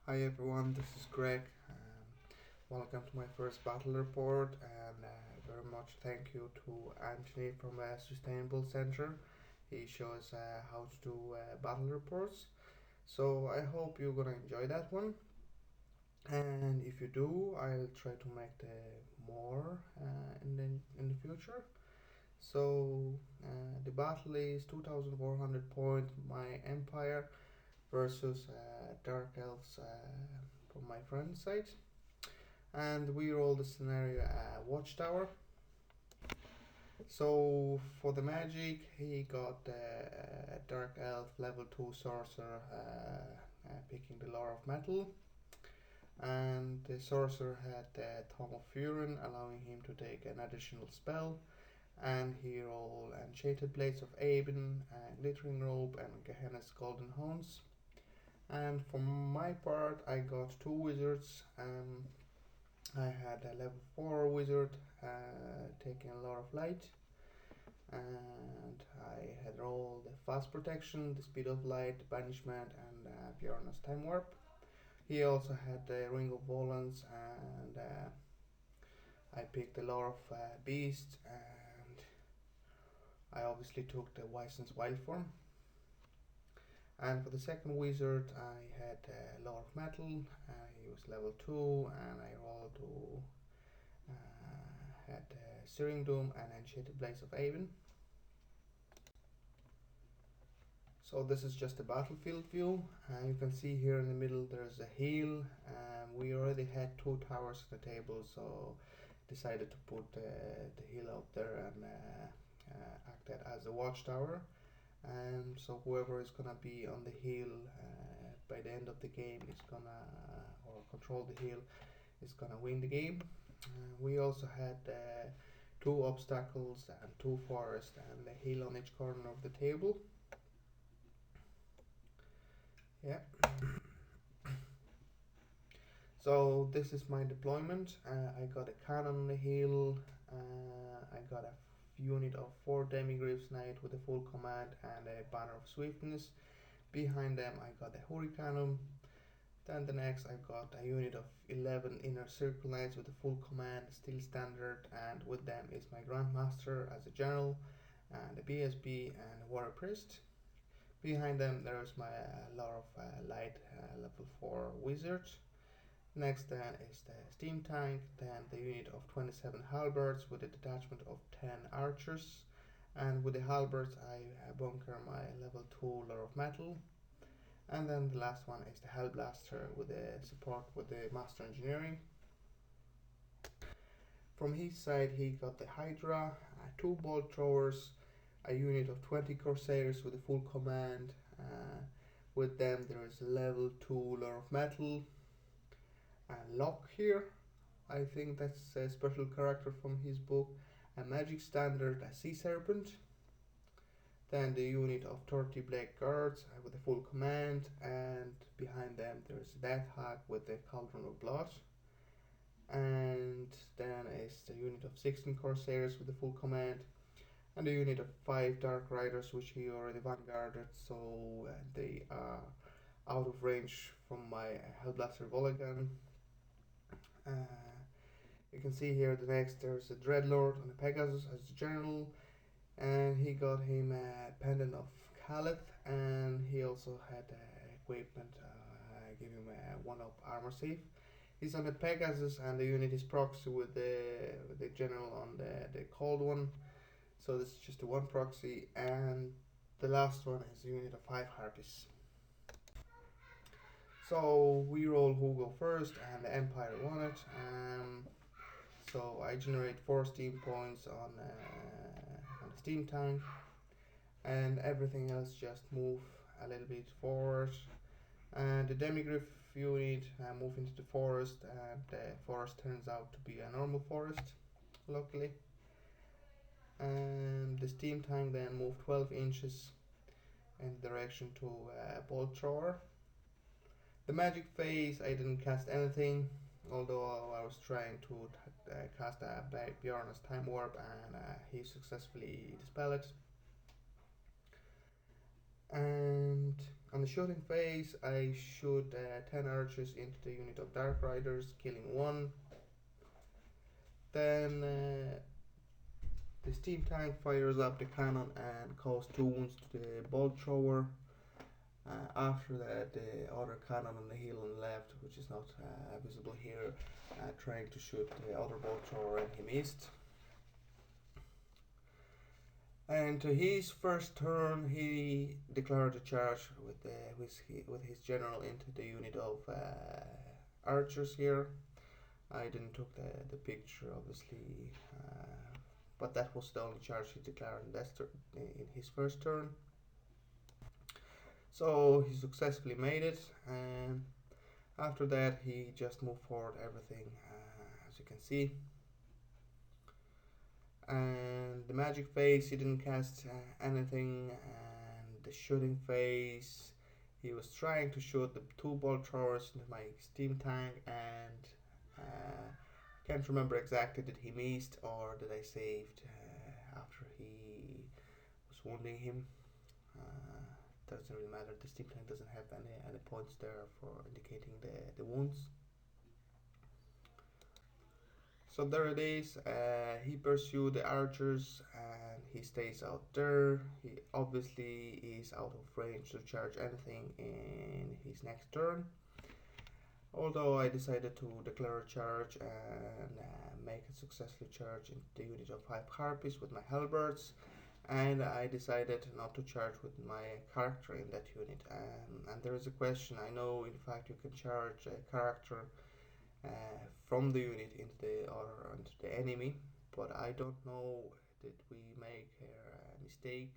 Hi everyone, this is Greg. Welcome to my first battle report, and very much thank you to Anthony from Sustainable Center. He shows how to do battle reports. So I hope you're gonna enjoy that one. And if you do, I'll try to make the more in the future. So the battle is 2,400 points. My empire versus Dark Elves from my friend's side. And we roll the scenario Watchtower. So for the magic, he got Dark Elf level 2 sorcerer picking the Lore of Metal. And the sorcerer had Tome of Furin, allowing him to take an additional spell. And he rolled Enchanted Blades of Aben, Glittering Robe, and Gehenna's Golden Horns. And for my part, I got two wizards. I had a level 4 wizard taking a lot of light, and I had rolled the fast protection, the speed of light, banishment, and Bjorn's time warp. He also had the ring of Volans, and I picked a lot of beasts, and I obviously took the Wison's wild form. And for the second wizard, I had a lot of metal. He was level 2, and I rolled to had Searing Doom and Enchanted Blades of Aven. So this is just a battlefield view. You can see here in the middle there's a hill. We already had two towers on the table, so decided to put the hill out there and acted as a watchtower. So whoever is gonna be on the hill by the end of the game is gonna or control the hill is gonna win the game. We also had two obstacles and two forests and a hill on each corner of the table. Yeah. So this is my deployment. I got a cannon on the hill. I got a unit of 4 demigryphs knight with a full command and a banner of swiftness. Behind them I got a hurricanum. Then the next I got a unit of 11 inner circle knights with a full command, still standard, and with them is my grandmaster as a general, and a BSB and a warrior priest. Behind them there is my lot of light level 4 wizards. Next then is the steam tank, then the unit of 27 halberds with a detachment of 10 archers, and with the halberds I bunker my level 2 Lore of Metal. And then the last one is the Hellblaster with the support with the Master Engineering. From his side he got the Hydra, 2 bolt throwers, a unit of 20 Corsairs with a full command. With them there is level 2 Lore of Metal. And Locke here, I think that's a special character from his book. A magic standard, a sea serpent. Then the unit of 30 black guards with a full command, and behind them there's a death hag with the cauldron of blood. And then is the unit of 16 corsairs with a full command, and the unit of 5 dark riders which he already vanguarded, so they are out of range from my Hellblaster Voligan. You can see here the next there's a Dreadlord on a Pegasus as a general, and he got him a pendant of Caliph, and he also had equipment give him a 1-up armor save. He's on the Pegasus, and the unit is proxy with the general on the cold one, so this is just a 1 proxy. And the last one is a unit of 5 Harpies. So we roll who go first, and the Empire won it. So I generate 4 steam points on the steam tank, and everything else just move a little bit forward. And the demigryph unit move into the forest, and the forest turns out to be a normal forest, luckily. And the steam tank then moved 12 inches in direction to bolt thrower. The magic phase, I didn't cast anything, although I was trying to cast a Bjorn's time warp, and he successfully dispelled it. And On the shooting phase, I shoot 10 archers into the unit of Dark Riders, killing one. Then the steam tank fires up the cannon and causes 2 wounds to the bolt thrower. After that, the other cannon on the hill on the left, which is not visible here, trying to shoot the other bolt thrower, and he missed. And to his first turn, he declared a charge with his general into the unit of archers here. I didn't took the picture, obviously, but that was the only charge he declared in his first turn. So he successfully made it, and after that he just moved forward everything, as you can see. And the magic phase, he didn't cast anything, and the shooting phase, he was trying to shoot the 2 bolt throwers into my steam tank, and can't remember exactly, did he missed or did I saved after he was wounding him. Doesn't really matter, the steam tank doesn't have any points there for indicating the wounds. So there it is. He pursued the archers and he stays out there. He obviously is out of range to charge anything in his next turn. Although I decided to declare a charge and make a successful charge into the unit of 5 harpies with my halberds. And I decided not to charge with my character in that unit. And there is a question. I know, in fact, you can charge a character from the unit into the enemy, but I don't know, did we make a mistake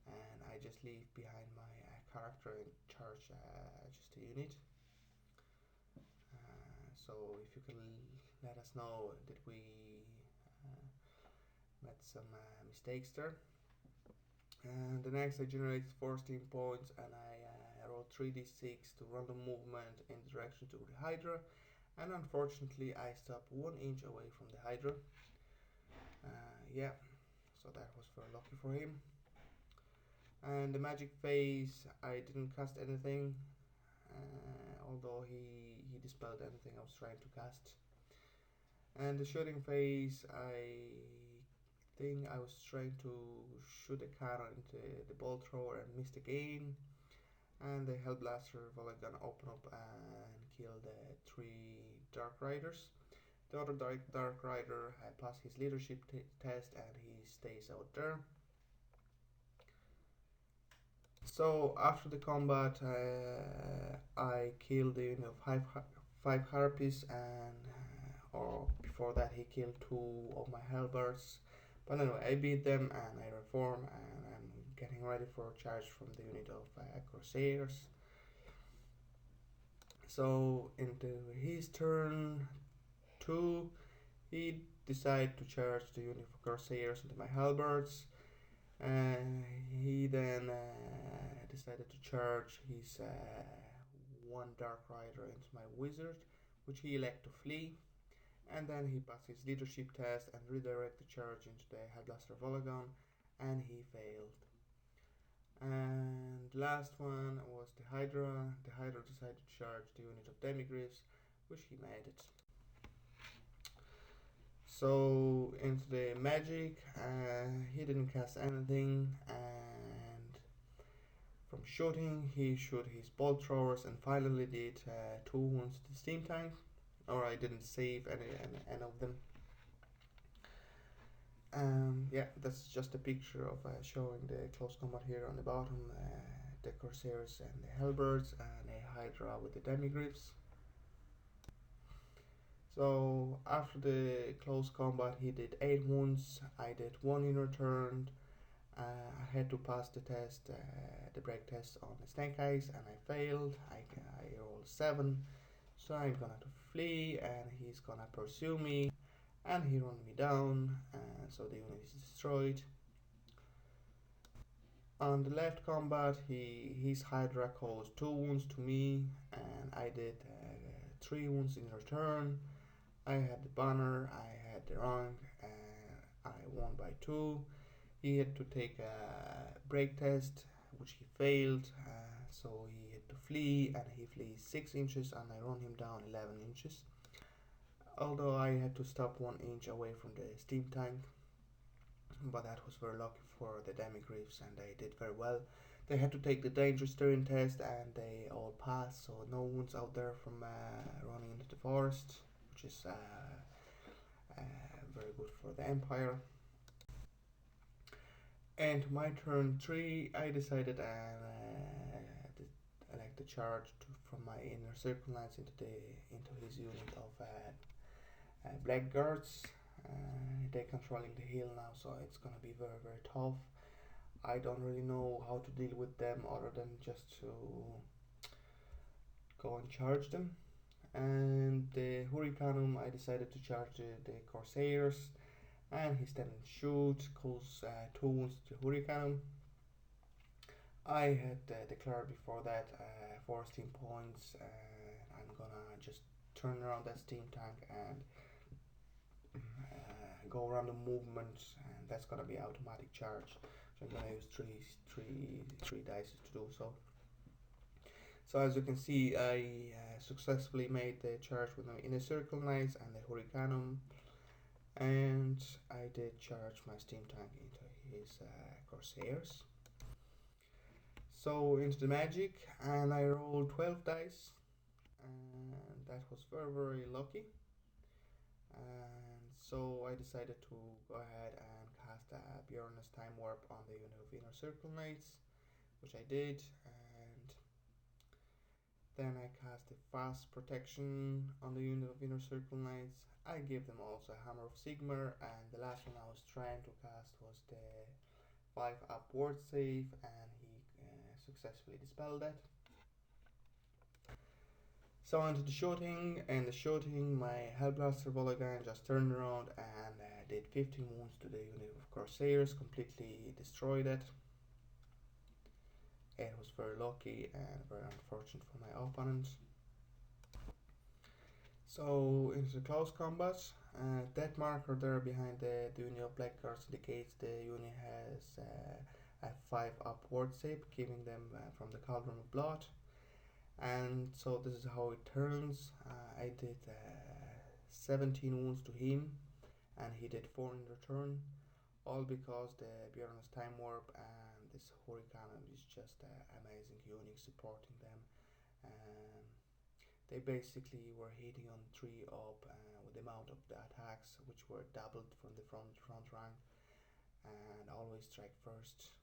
and I just leave behind my character and charge just a unit. So if you can let us know, did we made some mistakes there. And the next I generated 14 points and I rolled 3d6 to random movement in the direction to the Hydra, and unfortunately I stopped 1 inch away from the Hydra. Yeah, so that was very lucky for him. And the magic phase, I didn't cast anything, although he dispelled anything I was trying to cast. And the shooting phase, I think I was trying to shoot a cannon into the bolt thrower and missed again. And the Hellblaster Volagan opened up and killed 3 Dark Riders. The other Dark Rider passed his leadership test and he stays out there. So after the combat, I killed the unit of 5 harpies, and or before that he killed 2 of my halberds. But anyway, I beat them and I reform, and I'm getting ready for a charge from the unit of Corsairs. So into his turn 2, he decided to charge the unit of Corsairs into my halberds. He then decided to charge his 1 Dark Rider into my wizard, which he elected to flee. And then he passed his leadership test and redirected the charge into the Hellblaster Volagan, and he failed. And last one was the Hydra. The Hydra decided to charge the unit of Demigryphs, which he made it. So into the magic, he didn't cast anything, and from shooting he shot his bolt throwers and finally did 2 wounds to the steam tank, or I didn't save any of them. Yeah, that's just a picture of showing the close combat here on the bottom, the Corsairs and the Hellbirds and a Hydra with the Demigryphs. So after the close combat he did 8 wounds, I did 1 in return. I had to pass the test, the break test on the Snake Eyes, and I failed. I rolled 7, so I'm gonna to flee and he's gonna pursue me, and he run me down, so the unit is destroyed. On the left combat, his Hydra caused 2 wounds to me, and I did 3 wounds in return. I had the banner, I had the rank, and I won by 2. He had to take a break test, which he failed, So he had to flee, and he flees 6 inches, and I run him down 11 inches. Although I had to stop 1 inch away from the steam tank, but that was very lucky for the demigriffs, and they did very well. They had to take the dangerous terrain test, and they all passed, so no wounds out there from running into the forest, which is very good for the Empire. And my turn 3, I decided I like to charge from my inner circle knights into his unit of blackguards. They're controlling the hill now, so it's gonna be very very tough. I don't really know how to deal with them other than just to go and charge them. And the Hurricanum, I decided to charge the Corsairs, and he stand and shoot, cause 2 wounds to the Hurricanum. I had declared before that 4 steam points, and I'm gonna just turn around that steam tank and go around the movement, and that's gonna be automatic charge. So I'm gonna use three dice to do so. So as you can see, I successfully made the charge with my inner circle knights and the Hurricanum, and I did charge my steam tank into his Corsairs. So into the magic, and I rolled 12 dice, and that was very very lucky. And so I decided to go ahead and cast Bjorn's Time Warp on the unit of Inner Circle Knights, which I did, and then I cast a Fast Protection on the unit of Inner Circle Knights. I gave them also a Hammer of Sigmar, and the last one I was trying to cast was the 5-up ward save, and he successfully dispelled that. So onto the shooting, and the shooting, my Hellblaster Volagan just turned around and did 15 wounds to the unit of Corsairs, completely destroyed it. It was very lucky and very unfortunate for my opponent. So into the close combat, that marker there behind the unit of Blackguards indicates the unit has a 5-up ward save, giving them from the Cauldron of Blood. And so this is how it turns. I did 17 wounds to him, and he did 4 in return, all because the Bjorn's Time Warp and this Hurricane is just amazing unit supporting them. They basically were hitting on 3 up with the amount of the attacks, which were doubled from the front rank, and always strike first.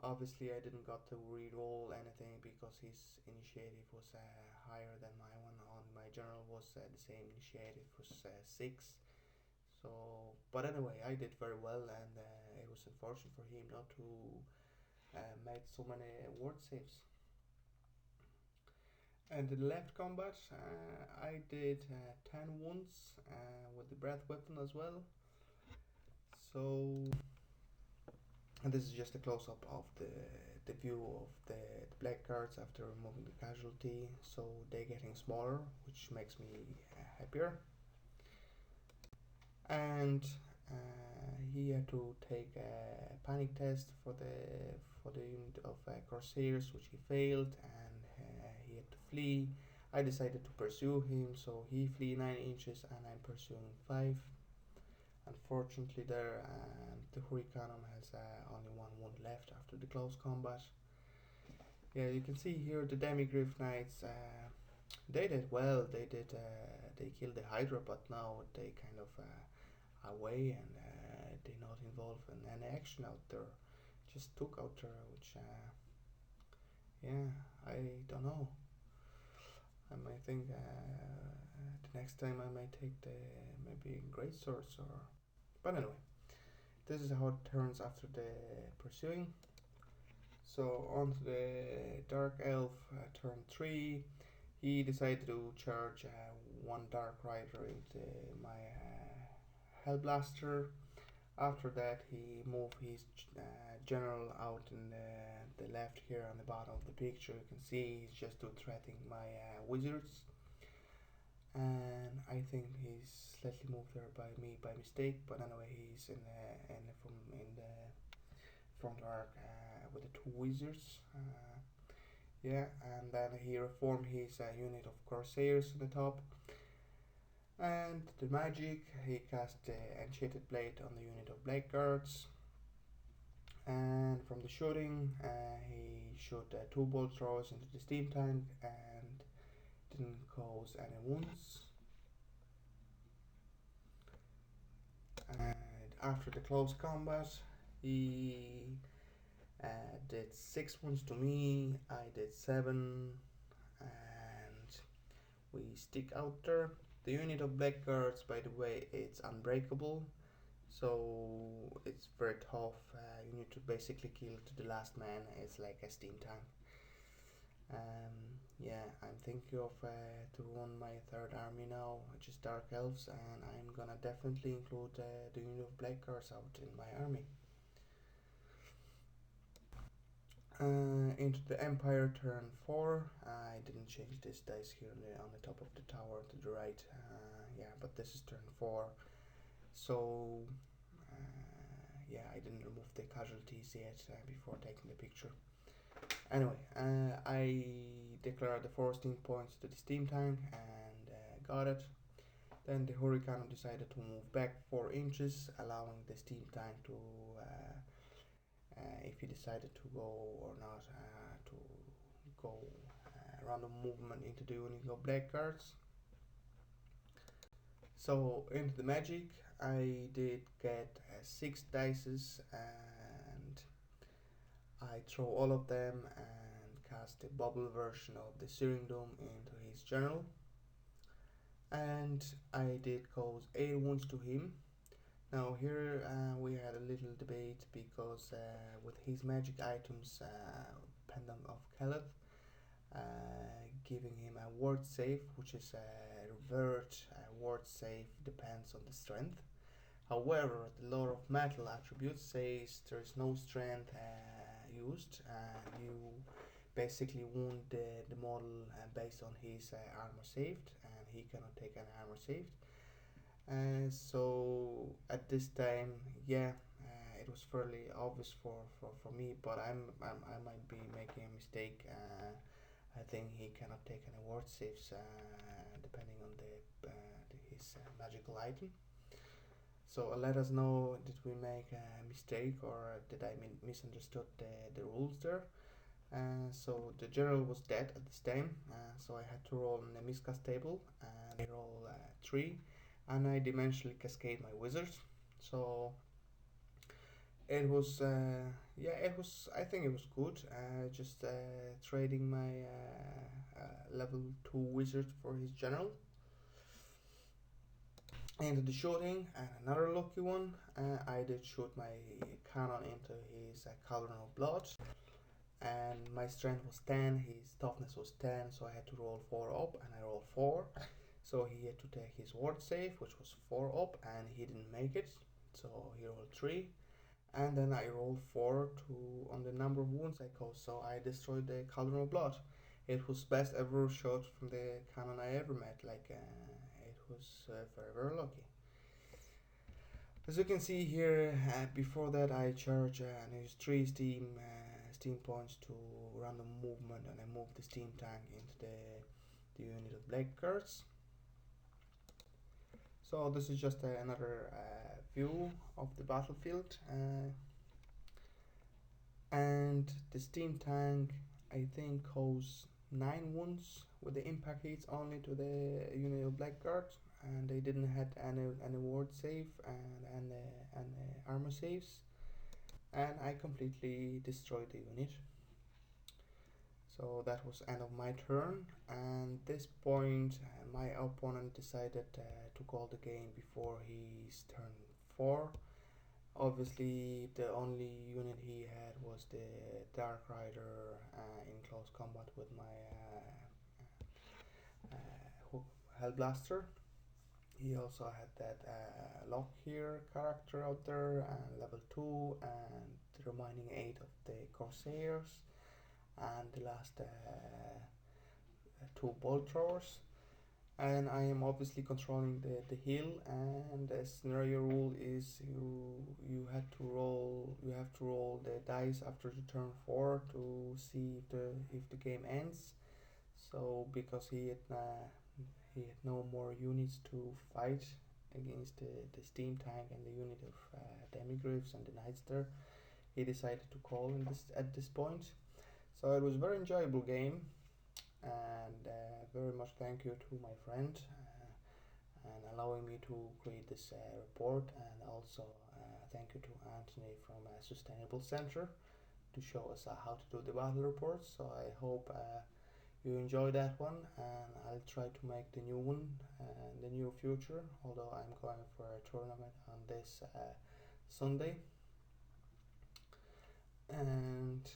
Obviously, I didn't got to re-roll anything because his initiative was higher than my one. On my general was the same initiative, was 6. So, but anyway, I did very well, and it was unfortunate for him not to make so many ward saves. And in the left combat, I did 10 wounds with the breath weapon as well. So. And this is just a close-up of the view of the blackguards after removing the casualty. So they're getting smaller, which makes me happier. And he had to take a panic test for the unit of Corsairs, which he failed, and he had to flee. I decided to pursue him, so he flee 9 inches, and I'm pursuing 5. Unfortunately, there the Hurricanum has only 1 wound left after the close combat. Yeah, you can see here the Demigriff Knights. They did well. They killed the Hydra, but now they kind of away, and they're not involved in any action out there. Just took out there, which yeah, I don't know. I might think the next time I might take the maybe great swords or. But anyway, this is how it turns after the pursuing. So on to the Dark Elf, turn 3. He decided to charge 1 Dark Rider into my Hellblaster. After that, he moved his general out in the left here on the bottom of the picture. You can see he's just threatening my wizards. And I think he's slightly moved there by me by mistake, but anyway, he's in the front arc with the 2 wizards. Yeah, and then he reformed his unit of Corsairs on the top. And the magic, he cast the Enchanted Blade on the unit of Blackguards. And from the shooting, he shot two bolt throws into the steam tank and didn't cause any wounds. And after the close combat, he did 6 wounds to me, I did 7, and we stick out there. The unit of Blackguards, by the way, it's unbreakable, so it's very tough. You need to basically kill to the last man. It's like a steam tank. Yeah, I'm thinking of to run my third army now, which is Dark Elves, and I'm gonna definitely include the unit of Blackguards out in my army. Into the Empire turn 4. I didn't change this dice here on the top of the tower to the right. Yeah, but this is turn 4. So, yeah, I didn't remove the casualties yet before taking the picture. Anyway, I declared the 4 steam points to the steam tank and got it. Then the Hurricane decided to move back 4 inches, allowing the steam tank to, if he decided to go or not, to go random movement into the unit of Blackguards. So into the magic, I did get 6 dices and I throw all of them and cast a bubble version of the Searing Dome into his general. And I did cause 8 wounds to him. Now here we had a little debate because with his magic items, Pendant of Keleth, giving him a ward save, which is a revert ward save, depends on the strength. However, the Lord of Metal attribute says there is no strength used. You basically wound the model based on his armor saved, and he cannot take an armor saved. So at this time, yeah, it was fairly obvious for me, but I might be making a mistake. I think he cannot take any ward saves depending on his magical item. So let us know, did we make a mistake or did I misunderstood the rules there? So the general was dead at this time, so I had to roll on a miscast table and I roll 3 and I dimensionally cascade my wizards. So it was, yeah, it was, I think it was good, just trading my level 2 wizard for his general. Into the shooting, and another lucky one, I did shoot my cannon into his Kouran of Blood, and my strength was 10, his toughness was 10, so I had to roll 4 up, and I rolled 4, so he had to take his ward save, which was 4 up, and he didn't make it, so he rolled 3, and then I rolled 4 on the number of wounds I caused, so I destroyed the Kouran of Blood. It was best ever shot from the cannon I ever met, like it was very lucky. As you can see here, before that I charge and use 3 steam points to random movement, and I move the steam tank into the unit of Blackguards. So this is just another view of the battlefield, and the steam tank I think caused 9 wounds with the impact hits only to the unit of Blackguards, and they didn't have any ward save and armor saves, and I completely destroyed the unit. So that was end of my turn, and this point my opponent decided to call the game before his turn 4. Obviously the only unit he had was the Dark Rider in close combat with my Hellblaster. He also had that Lock here character out there, level 2, and the remaining 8 of the Corsairs, and the last 2 bolt throwers. and I am obviously controlling the hill. And the scenario rule is you have to roll the dice after the turn 4 to see if the game ends. So because he had no more units to fight against the steam tank and the unit of demigryphs and the knights there, he decided to call in this at this point. So it was a very enjoyable game, and very much thank you to my friend and allowing me to create this report, and also thank you to Anthony from Sustainable Center to show us how to do the battle reports. So I hope you enjoy that one, and I'll try to make the new one in the near future. Although I'm going for a tournament on this Sunday, and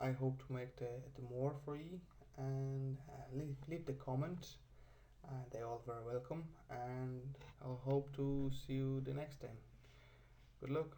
I hope to make the more free. And leave the comment. They're all very welcome, and I'll hope to see you the next time. Good luck.